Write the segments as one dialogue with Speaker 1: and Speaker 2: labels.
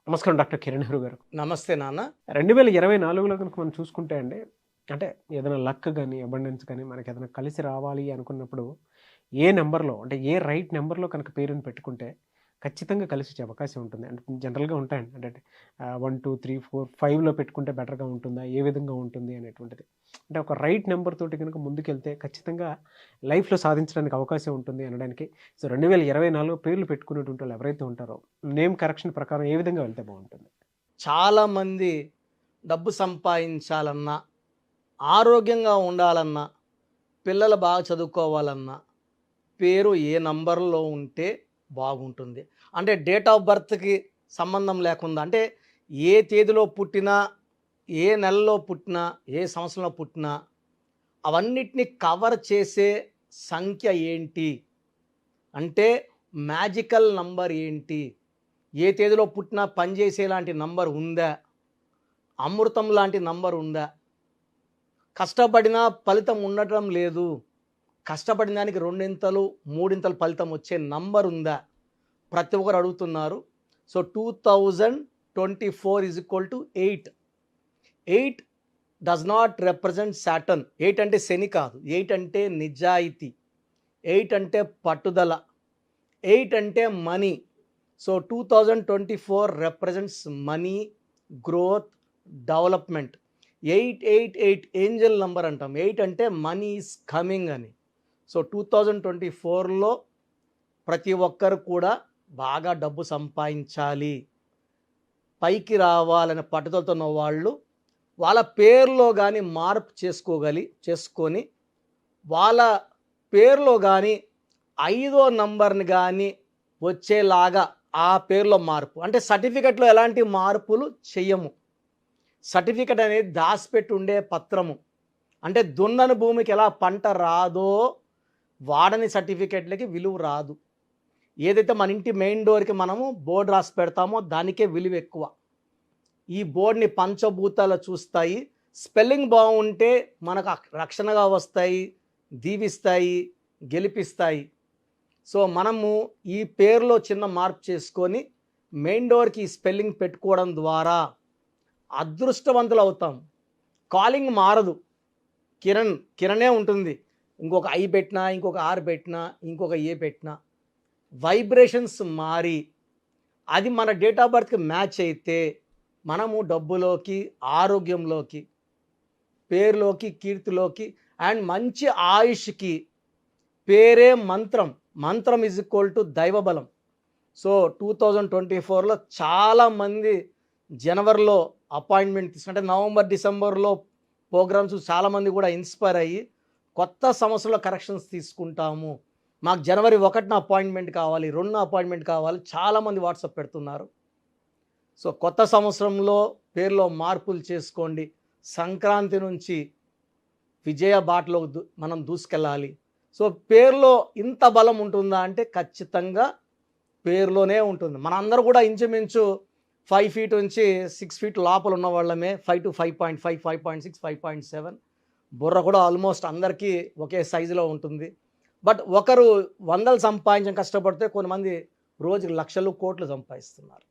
Speaker 1: నమస్కారం డాక్టర్ కిరణ్ నెహ్రూ గారు.
Speaker 2: నమస్తే నాన్న.
Speaker 1: 2024లో కనుక మనం చూసుకుంటే అండి, అంటే ఏదైనా లక్ గాని, అబండెన్స్ గాని మనకేదైనా కలిసి రావాలి అనుకున్నప్పుడు, ఏ నంబర్‌లో అంటే ఏ రైట్ నంబర్‌లో కనుక పేరుని పెట్టుకుంటే ఖచ్చితంగా కలిసొచ్చే అవకాశం ఉంటుంది. అంటే జనరల్‌గా ఉంటాయండి. అంటే 1, 2, 3, 4, 5లో పెట్టుకుంటే బెటర్‌గా ఉంటుందా? ఏ విధంగా ఉంటుంది అనేటువంటిది. అంటే ఒక రైట్ నంబర్ తోటి గనుక ముందుకెళ్తే ఖచ్చితంగా లైఫ్‌లో సాధించడానికి అవకాశం ఉంటుంది అనడానికి. సో, 2024 పేర్లు పెట్టుకునేటువంటి వాళ్ళు ఎవరైతే ఉంటారో, నేమ్ కరెక్షన్ ప్రకారం ఏ విధంగా వెళ్తే బావుంటుంది?
Speaker 2: చాలామంది డబ్బు సంపాదించాలన్నా, ఆరోగ్యంగా ఉండాలన్నా, పిల్లలు బాగా చదువుకోవాలన్నా, పేరు ఏ నంబర్‌లో ఉంటే బాగుంటుంది. అంటే డేట్ ఆఫ్ బర్త్‌కి సంబంధం లేకుండా అంటే ఏ తేదీలో పుట్టినా, ఏ నెలలో పుట్టినా, ఏ సంవత్సరంలో పుట్టినా అవన్నిటిని కవర్ చేసే సంఖ్య ఏంటి? అంటే మ్యాజికల్ నంబర్ ఏంటి? ఏ తేదీలో పుట్టినా పనిచేసేలాంటి నంబర్ ఉందా? అమృతం లాంటి నంబర్ ఉందా? కష్టపడినా ఫలితం ఉండటం లేదు. కష్టపడిన దానికి రెండింతలు, మూడింతలు ఫలితం వచ్చే నంబర్ ఉందా? ప్రతి ఒక్కరు అడుగుతున్నారు. So, 2024 is equal to 8. 8 does not represent Saturn. 8 అంటే శని కాదు. 8 అంటే నిజాయితీ. 8 అంటే పట్టుదల. 8 అంటే money. So, 2024 represents money, growth, development. 888 Angel number అంటాం. 8 అంటే మనీ ఈజ్ కమింగ్ అని. సో, 2024లో ప్రతి ఒక్కరు కూడా బాగా డబ్బు సంపాదించాలి, పైకి రావాలనే పట్టుదలతో ఉన్న వాళ్ళు వాళ్ళ పేరులో గానీ మార్పు చేసుకొని వాళ్ళ పేరులో గానీ 5వ నంబర్‌ని గానీ వచ్చేలాగా ఆ పేరులో మార్పు. అంటే సర్టిఫికేట్‌లో ఎలాంటి మార్పులు చెయ్యము. సర్టిఫికేట్ అనేది దాసిపెట్టి ఉండే పత్రము. అంటే దున్నని భూమికి ఎలా పంట రాదో వాడని సర్టిఫికేట్లకి విలువ రాదు. ఏదైతే మన ఇంటి మెయిన్ డోర్‌కి మనము బోర్డ్ రాసి పెడతామో దానికే విలువ ఎక్కువ. ఈ బోర్డ్‌ని పంచభూతాలు చూస్తాయి. స్పెల్లింగ్ బాగుంటే మనకు రక్షణగా వస్తాయి, దీవిస్తాయి, గెలిపిస్తాయి. సో, మనము ఈ పేరులో చిన్న మార్పు చేసుకొని మెయిన్ డోర్‌కి స్పెల్లింగ్ పెట్టుకోవడం ద్వారా అదృష్టవంతులు అవుతాం. కాలింగ్ మారదు. కిరణే ఉంటుంది. ఇంకొక ఐ పెట్టినా, ఇంకొక ఆర్ పెట్టినా, ఇంకొక ఏ పెట్టినా వైబ్రేషన్స్ మారి అది మన డేట్ ఆఫ్ బర్త్‌కి మ్యాచ్ అయితే మనము డబ్బులోకి, ఆరోగ్యంలోకి, పేరులోకి, కీర్తిలోకి అండ్ మంచి ఆయుష్‌కి పేరే మంత్రం. మంత్రం ఈజ్ ఈక్వల్ టు దైవబలం. సో, 2024లో చాలామంది జనవరిలో అపాయింట్మెంట్ తీసుకుంటే నవంబర్, డిసెంబర్లో ప్రోగ్రామ్స్ చాలామంది కూడా ఇన్స్పైర్ అయ్యి కొత్త సంవత్సరంలో కరెక్షన్స్ తీసుకుంటాము. మాకు జనవరి 1న అపాయింట్మెంట్ కావాలి, 2న అపాయింట్మెంట్ కావాలి చాలామంది వాట్సాప్ పెడుతున్నారు. సో, కొత్త సంవత్సరంలో పేరులో మార్పులు చేసుకోండి. సంక్రాంతి నుంచి విజయ బాటలో మనం దూసుకెళ్ళాలి. సో, పేరులో ఇంత బలం ఉంటుందా అంటే ఖచ్చితంగా పేరులోనే ఉంటుంది. మనందరూ కూడా ఇంచుమించు 5 ఫీట్ నుంచి 6 ఫీట్ లోపల ఉన్న వాళ్ళమే. 5-5.5, 5.6, 5.7 బుర్ర కూడా ఆల్మోస్ట్ అందరికీ ఒకే సైజులో ఉంటుంది. బట్ ఒకరు వందలు సంపాదించడం కష్టపడితే కొంతమంది రోజుకి లక్షలు, కోట్లు సంపాదిస్తున్నారు.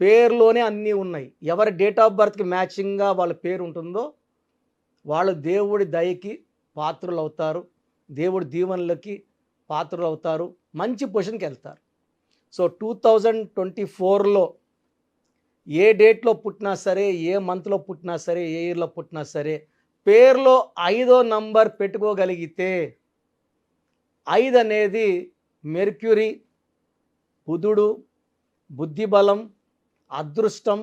Speaker 2: పేరులోనే అన్నీ ఉన్నాయి. ఎవరి డేట్ ఆఫ్ బర్త్‌కి మ్యాచింగ్‌గా వాళ్ళ పేరు ఉంటుందో వాళ్ళు దేవుడి దయకి పాత్రులవుతారు. దేవుడి దీవెనలకి పాత్రులవుతారు. మంచి పొజిషన్‌కి వెళ్తారు. సో, 2024లో ఏ డేట్‌లో పుట్టినా సరే, ఏ మంత్‌లో పుట్టినా సరే, ఏ ఇయర్‌లో పుట్టినా సరే పేరులో 5వ నంబర్ పెట్టుకోగలిగితే 5 అనేది మెర్క్యూరీ, బుధుడు, బుద్ధిబలం, అదృష్టం.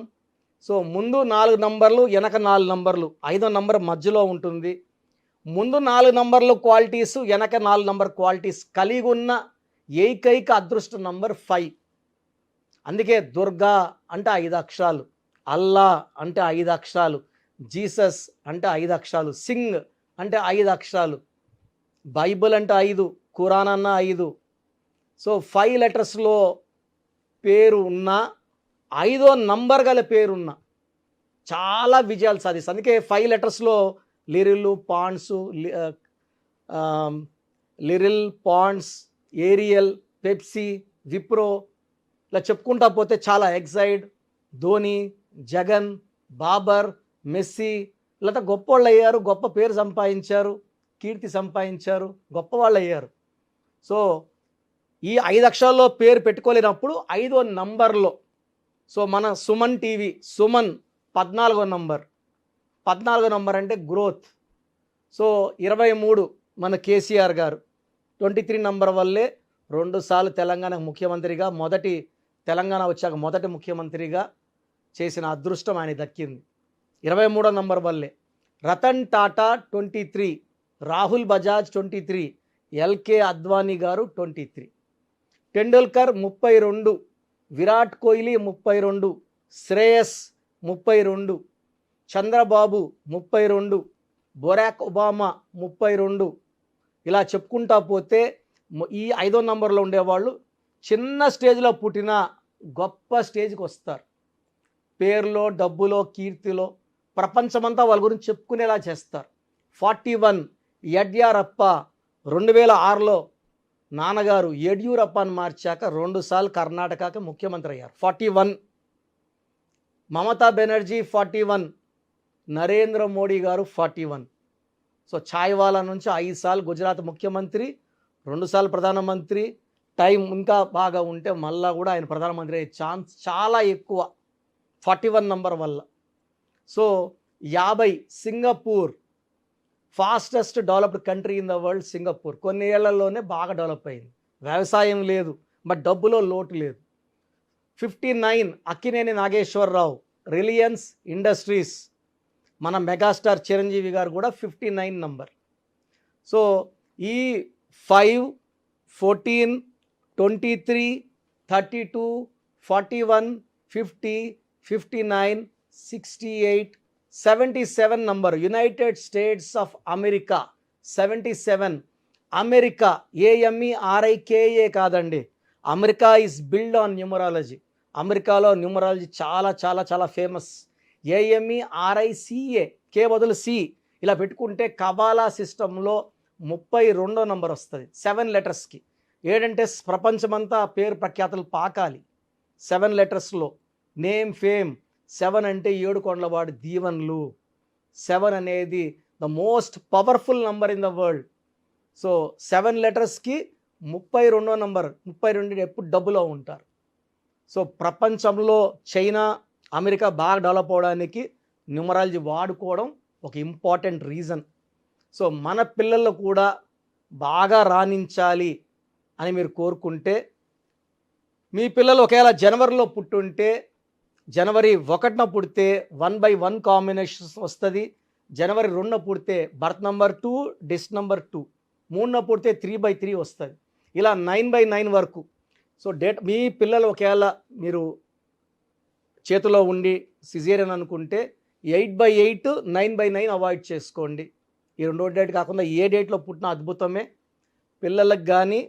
Speaker 2: సో, ముందు 4 నంబర్లు, వెనక 4 నంబర్లు. 5వ నంబర్ మధ్యలో ఉంటుంది. ముందు 4 నంబర్లు క్వాలిటీసు, వెనక 4 నంబర్ క్వాలిటీస్ కలిగి ఉన్న ఏకైక అదృష్ట నంబర్ 5. అందుకే దుర్గా అంటే 5 అక్షరాలు, అల్లా అంటే 5 అక్షరాలు, జీసస్ అంటే 5 అక్షరాలు, సింగ్ అంటే 5 అక్షరాలు, బైబిల్ అంటే 5, ఖురాన్ అన్న 5. సో, 5 లెటర్స్లో పేరు ఉన్న 5వ నంబర్ గల పేరున్న చాలా విజయాలు సాధిస్తుంది. అందుకే 5 లెటర్స్లో Liril, Pond's, Ariel, Pepsi, Wipro ఇలా చెప్పుకుంటా పోతే చాలా ఎగ్జైడ్, ధోని, జగన్, బాబర్, మెస్సీ ఇలా గొప్ప వాళ్ళు అయ్యారు, గొప్ప పేరు సంపాదించారు, కీర్తి సంపాదించారు, గొప్ప వాళ్ళు అయ్యారు. సో ఈ 5 అక్షరాల్లో పేరు పెట్టుకోలేనప్పుడు 5వ నంబర్లో, సో మన సుమన్ టీవీ, సుమన్ 14వ నంబర్. 14వ నంబర్ అంటే గ్రోత్. సో 23 మన కేసీఆర్ గారు. 23 నంబర్ వల్లే 2 సార్లు తెలంగాణ ముఖ్యమంత్రిగా, తెలంగాణ వచ్చాక మొదటి ముఖ్యమంత్రిగా చేసిన అదృష్టం ఆయన దక్కింది 23వ నంబర్ వల్లే. రతన్ టాటా 23, రాహుల్ బజాజ్ 23, ఎల్కే అద్వానీ గారు 23, టెండూల్కర్ 32, విరాట్ కోహ్లీ 32, శ్రేయస్ 32, చంద్రబాబు 32, బొరాక్ ఒబామా 32. ఇలా చెప్పుకుంటా పోతే ఈ 5వ నంబర్లో ఉండేవాళ్ళు చిన్న స్టేజ్లో పుట్టిన గొప్ప స్టేజ్కి వస్తారు. పేరులో, డబ్బులో, కీర్తిలో ప్రపంచమంతా వాళ్ళ గురించి చెప్పుకునేలా చేస్తారు. 41 యడ్యూరప్ప. 2006లో నాన్నగారు యడ్యూరప్పని మార్చాక 2 సార్లు కర్ణాటకకి ముఖ్యమంత్రి అయ్యారు. 41 మమతా బెనర్జీ. 41 నరేంద్ర మోడీ గారు. 41 సో ఛాయ్వాలా నుంచి 5 సార్లు గుజరాత్ ముఖ్యమంత్రి, 2 సార్లు ప్రధానమంత్రి. టైం ఇంకా బాగా ఉంటే మళ్ళా కూడా ఆయన ప్రధానమంత్రి అయ్యే ఛాన్స్ చాలా ఎక్కువ 41 నంబర్ వల్ల. So 50 Singapore. Fastest developed country in the world Singapore. కొన్ని ఏళ్లలోనే బాగా డెవలప్ అయింది. వ్యవసాయం లేదు, బట్ డబ్బులో లోటు లేదు. 59 అక్కినేని నాగేశ్వరరావు, రిలయన్స్ ఇండస్ట్రీస్. మన మెగాస్టార్ చిరంజీవి గారు కూడా 59 నంబర్. సో ఈ 5, 14, 23, 32, 41, 50, 59, 68, 77 number. United states of America 77. America AMERIKA కాదండి. America is build on numerology. అమెరికాలో న్యూమరాలజీ చాలా చాలా చాలా ఫేమస్. AMERICA, కే బదులు సి ఇలా పెట్టుకుంటే కబాలా సిస్టంలో 32వ నంబర్ వస్తుంది 7 లెటర్స్కి. 7 అంటే ప్రపంచమంతా పేరు ప్రఖ్యాతులు పాకాలి 7 లెటర్స్లో. Name, fame. 7 అంటే 7 కొండలవాడు దీవెన్లు. 7 అనేది the most powerful number in the world. So 7 లెటర్స్కి 32వ నంబర్. 32 ఎప్పుడు డబ్బులో ఉంటారు. సో ప్రపంచంలో చైనా, అమెరికా బాగా డెవలప్ అవడానికి న్యూమరాలజీ వాడుకోవడం ఒక ఇంపార్టెంట్ రీజన్. సో మన పిల్లలు కూడా బాగా రాణించాలి అని మీరు కోరుకుంటే, మీ పిల్లలు ఒకవేళ జనవరిలో పుట్టుంటే జనవరి 1న పుడితే 1/1 కాంబినేషన్స్ వస్తుంది. జనవరి 2న పుడితే బర్త్ నంబర్ 2, డిస్ నంబర్ 2. 3న పుడితే 3/3 వస్తుంది. ఇలా 9/9 వరకు. సో మీ పిల్లలు ఒకవేళ మీరు చేతిలో ఉండి సిజేరియన్ అనుకుంటే 8/8, 9/9 అవాయిడ్ చేసుకోండి. ఈ 2వ డేట్ కాకుండా ఏ డేట్లో పుట్టిన అద్భుతమే. పిల్లలకు కానీ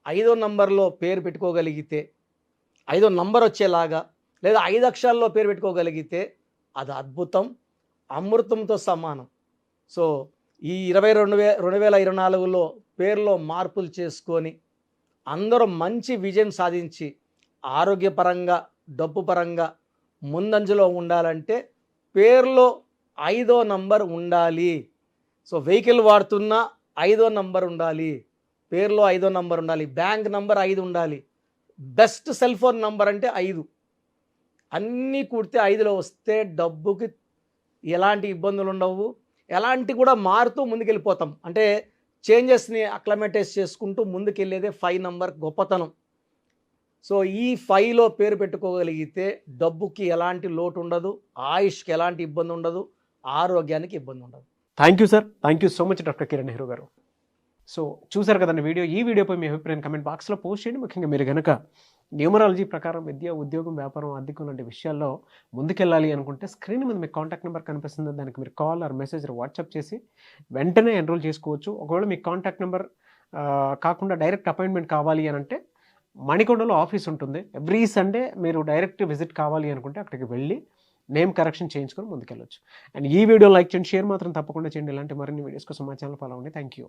Speaker 2: 5వ నంబర్లో పేరు పెట్టుకోగలిగితే, 5వ నంబర్ వచ్చేలాగా, లేదా 5 అక్షరాల్లో పేరు పెట్టుకోగలిగితే అది అద్భుతం, అమృతంతో సమానం. సో ఈ 2024లో పేరులో మార్పులు చేసుకొని అందరూ మంచి విజయం సాధించి ఆరోగ్యపరంగా, డబ్బు పరంగా ముందంజలో ఉండాలంటే పేరులో 5వ నంబర్ ఉండాలి. సో వెహికల్ వాడుతున్న 5వ నంబర్ ఉండాలి, పేరులో 5వ నంబర్ ఉండాలి, బ్యాంక్ నంబర్ 5 ఉండాలి, బెస్ట్ సెల్ ఫోన్ నంబర్ అంటే 5. అన్నీ కూడితే 5లో వస్తే డబ్బుకి ఎలాంటి ఇబ్బందులు ఉండవు. ఎలాంటి కూడా మారుతూ ముందుకెళ్ళిపోతాం. అంటే చేంజెస్ని అక్లమేటైజ్ చేసుకుంటూ ముందుకెళ్ళేదే 5 నంబర్ గొప్పతనం. సో ఈ 5లో పేరు పెట్టుకోగలిగితే డబ్బుకి ఎలాంటి లోటు ఉండదు, ఆయుష్కి ఎలాంటి ఇబ్బంది ఉండదు, ఆరోగ్యానికి ఇబ్బంది ఉండదు.
Speaker 1: Thank you sir. Thank you so much doctor Kiran Nehru గారు. సో చూసారు కదండి వీడియో. ఈ వీడియోపై మీ అభిప్రాయం కమెంట్ బాక్స్లో పోస్ట్ చేయండి. ముఖ్యంగా మీరు కనుక న్యూమరాలజీ ప్రకారం విద్య, ఉద్యోగం, వ్యాపారం, ఆర్థికం లాంటి విషయాల్లో ముందుకెళ్ళాలి అనుకుంటే స్క్రీన్ మీద మీకు కాంటాక్ట్ నెంబర్ కనిపిస్తుంది. దానికి మీరు కాల్ ఆర్ మెసేజ్ వాట్సాప్ చేసి వెంటనే ఎన్రోల్ చేసుకోవచ్చు. ఒకవేళ మీకు కాంటాక్ట్ నెంబర్ కాకుండా డైరెక్ట్ అపాయింట్మెంట్ కావాలి అని అంటే మణికొండలో ఆఫీస్ ఉంటుంది. ఎవ్రీ సండే మీరు డైరెక్ట్ విజిట్ కావాలి అనుకుంటే అక్కడికి వెళ్ళి నేమ్ కరెక్షన్ చేయించుకొని ముందుకెళ్ళొచ్చు. అండ్ ఈ వీడియో లైక్ చేయండి, షేర్ మాత్రం తప్పకుండా చేయండి. ఇలాంటి మరిన్ని వీడియోస్ కోసం మా ఛానల్ ఫాలో అవ్వండి. Thank you.